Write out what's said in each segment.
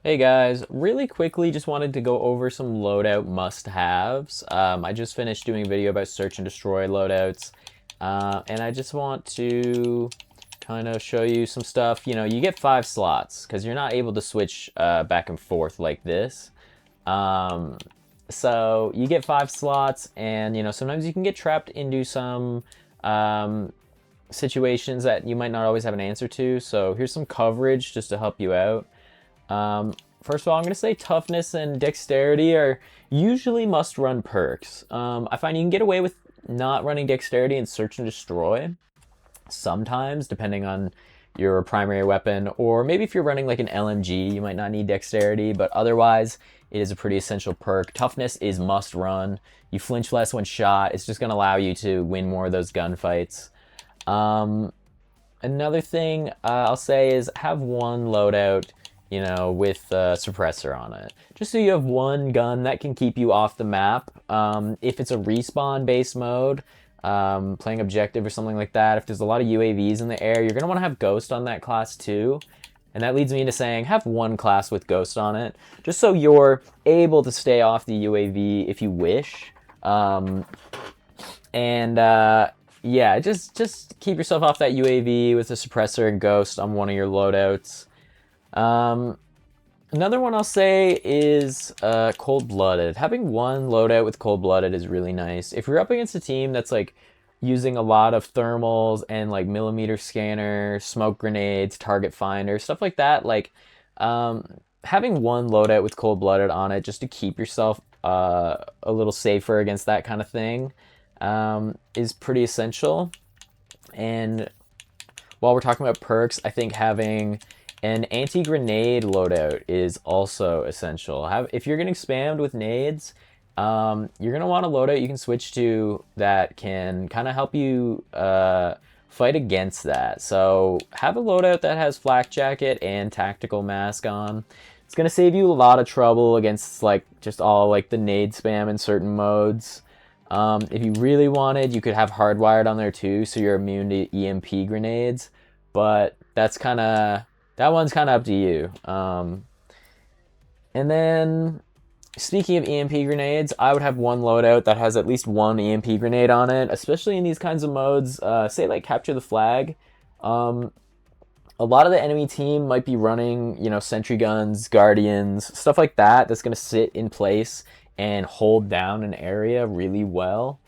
Hey guys, really quickly just wanted to go over some loadout must-haves. I just finished doing a video about search and destroy loadouts, and I just want to kind of show you some stuff. You know, you get 5 slots because you're not able to switch back and forth like this. Um, so you get 5 slots, and sometimes you can get trapped into some um, situations that you might not always have an answer to. So here's some coverage just to help you out. First of all, I'm going to say toughness and dexterity are usually must-run perks. I find you can get away with not running dexterity and search and destroy sometimes, depending on your primary weapon, or maybe if you're running like an LMG, you might not need dexterity, but otherwise, it is a pretty essential perk. Toughness is must-run. You flinch less when shot. It's just going to allow you to win more of those gunfights. Another thing I'll say is have one loadout with a suppressor on it. Just so you have one gun that can keep you off the map. If it's a respawn-based mode, playing objective or something like that, if there's a lot of UAVs in the air, you're going to want to have Ghost on that class too. And that leads me into saying have one class with Ghost on it, just so you're able to stay off the UAV if you wish. Yeah, just keep yourself off that UAV with a suppressor and Ghost on one of your loadouts. Another one I'll say is cold-blooded. Having one loadout with cold-blooded is really nice. If you're up against a team that's like using a lot of thermals and like millimeter scanner, smoke grenades, target finder, stuff like that, like having one loadout with cold-blooded on it just to keep yourself a little safer against that kind of thing is pretty essential. And while we're talking about perks, I think having an anti-grenade loadout is also essential. If you're getting spammed with nades, you're going to want a loadout you can switch to that can kind of help you fight against that. So have a loadout that has flak jacket and tactical mask on. It's going to save you a lot of trouble against like just all like the nade spam in certain modes. If you really wanted, you could have hardwired on there too, so you're immune to EMP grenades. But that one's kind of up to you. And then, speaking of EMP grenades, I would have one loadout that has at least one EMP grenade on it, especially in these kinds of modes. Say like capture the flag. A lot of the enemy team might be running, sentry guns, guardians, stuff like that. That's going to sit in place and hold down an area really well.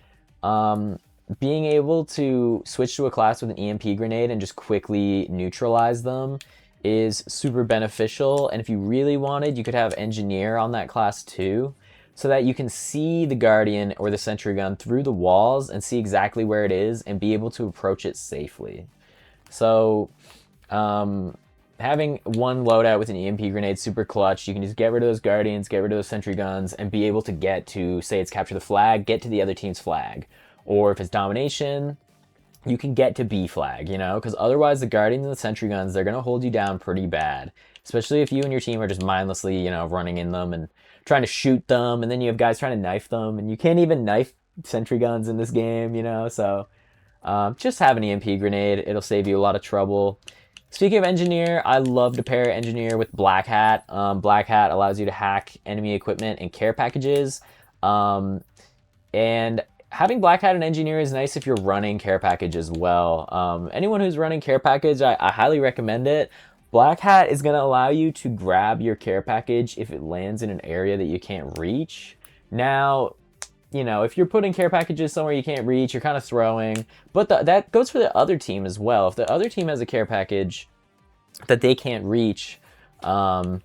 Being able to switch to a class with an EMP grenade and just quickly neutralize them is super beneficial. And if you really wanted, you could have engineer on that class too, so that you can see the guardian or the sentry gun through the walls and see exactly where it is and be able to approach it safely. So having one loadout with an EMP grenade super clutch. You can just get rid of those guardians, get rid of those sentry guns, and be able to get to, say it's capture the flag, get to the other team's flag. Or if it's domination, you can get to B flag, because otherwise the guardians and the sentry guns, they're going to hold you down pretty bad. Especially if you and your team are just mindlessly, running in them and trying to shoot them, and then you have guys trying to knife them, and you can't even knife sentry guns in this game, so just have an EMP grenade. It'll save you a lot of trouble. Speaking of engineer, I love to pair engineer with black hat. Black hat allows you to hack enemy equipment and care packages. And having black hat and engineer is nice if you're running care package as well. Anyone who's running care package, I highly recommend it. Black hat is going to allow you to grab your care package if it lands in an area that you can't reach. Now, if you're putting care packages somewhere you can't reach, you're kind of throwing. But that goes for the other team as well. If the other team has a care package that they can't reach, or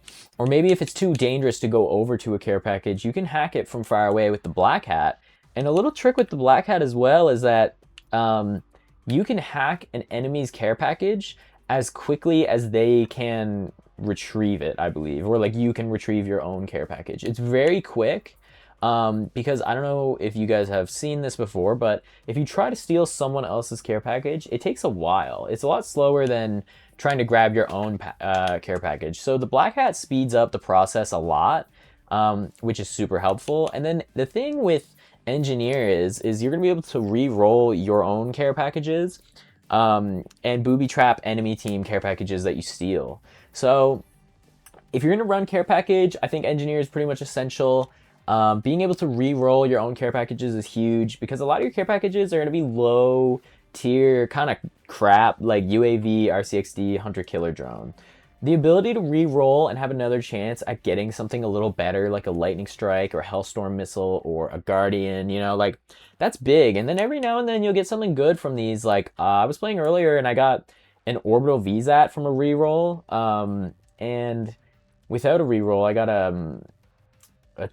maybe if it's too dangerous to go over to a care package, you can hack it from far away with the black hat. And a little trick with the black hat as well is that you can hack an enemy's care package as quickly as they can retrieve it, I believe. Or like you can retrieve your own care package. It's very quick. Because I don't know if you guys have seen this before, but if you try to steal someone else's care package, it takes a while. It's a lot slower than trying to grab your own care package. So the black hat speeds up the process a lot, which is super helpful. And then the thing with engineer is you're going to be able to re-roll your own care packages and booby trap enemy team care packages that you steal. So if you're going to run care package, I think engineer is pretty much essential. Being able to re-roll your own care packages is huge because a lot of your care packages are going to be low tier kind of crap like UAV, RCXD, hunter killer drone. The ability to re-roll and have another chance at getting something a little better, like a lightning strike or a hellstorm missile or a guardian, like that's big. And then every now and then you'll get something good from these. Like I was playing earlier and I got an orbital VSAT from a re-roll. And without a re-roll, I got a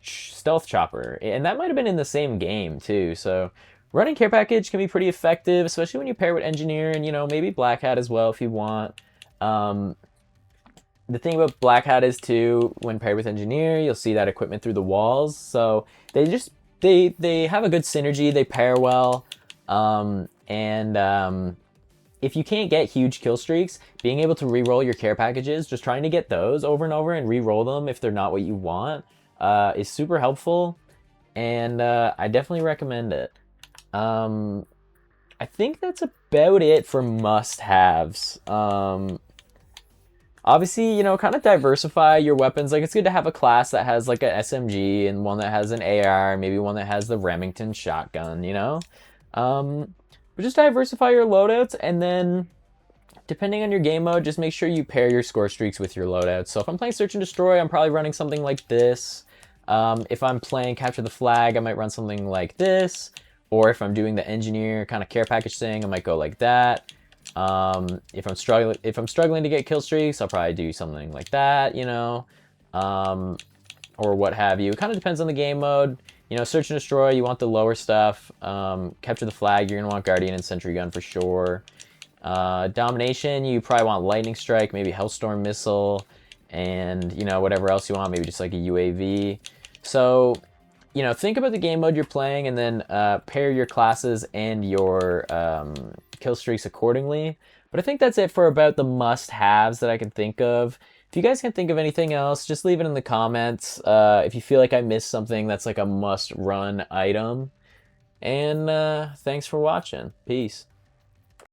stealth chopper, and that might have been in the same game too. So running care package can be pretty effective, especially when you pair with engineer and maybe black hat as well if you want. The thing about black hat is too, when paired with engineer, you'll see that equipment through the walls. So they have a good synergy. They pair well, and if you can't get huge kill streaks, being able to re-roll your care packages, just trying to get those over and over and re-roll them if they're not what you want, is super helpful, and I definitely recommend it. I think that's about it for must-haves. Obviously, kind of diversify your weapons. Like, it's good to have a class that has like a SMG and one that has an AR, maybe one that has the Remington shotgun, But just diversify your loadouts, and then depending on your game mode, just make sure you pair your score streaks with your loadouts. So if I'm playing Search and Destroy, I'm probably running something like this. If I'm playing Capture the Flag, I might run something like this. Or if I'm doing the engineer kind of care package thing, I might go like that. If I'm struggling to get kill streaks, I'll probably do something like that, or what have you. It kind of depends on the game mode. Search and Destroy, you want the lower stuff. Capture the Flag, you're gonna want Guardian and Sentry Gun for sure. Domination, you probably want Lightning Strike, maybe Hellstorm Missile, and whatever else you want, maybe just like a UAV. So think about the game mode you're playing, and then pair your classes and your kill streaks accordingly. But I think that's it for about the must-haves that I can think of. If you guys can think of anything else, just leave it in the comments. If you feel like I missed something that's like a must-run item. And thanks for watching. Peace.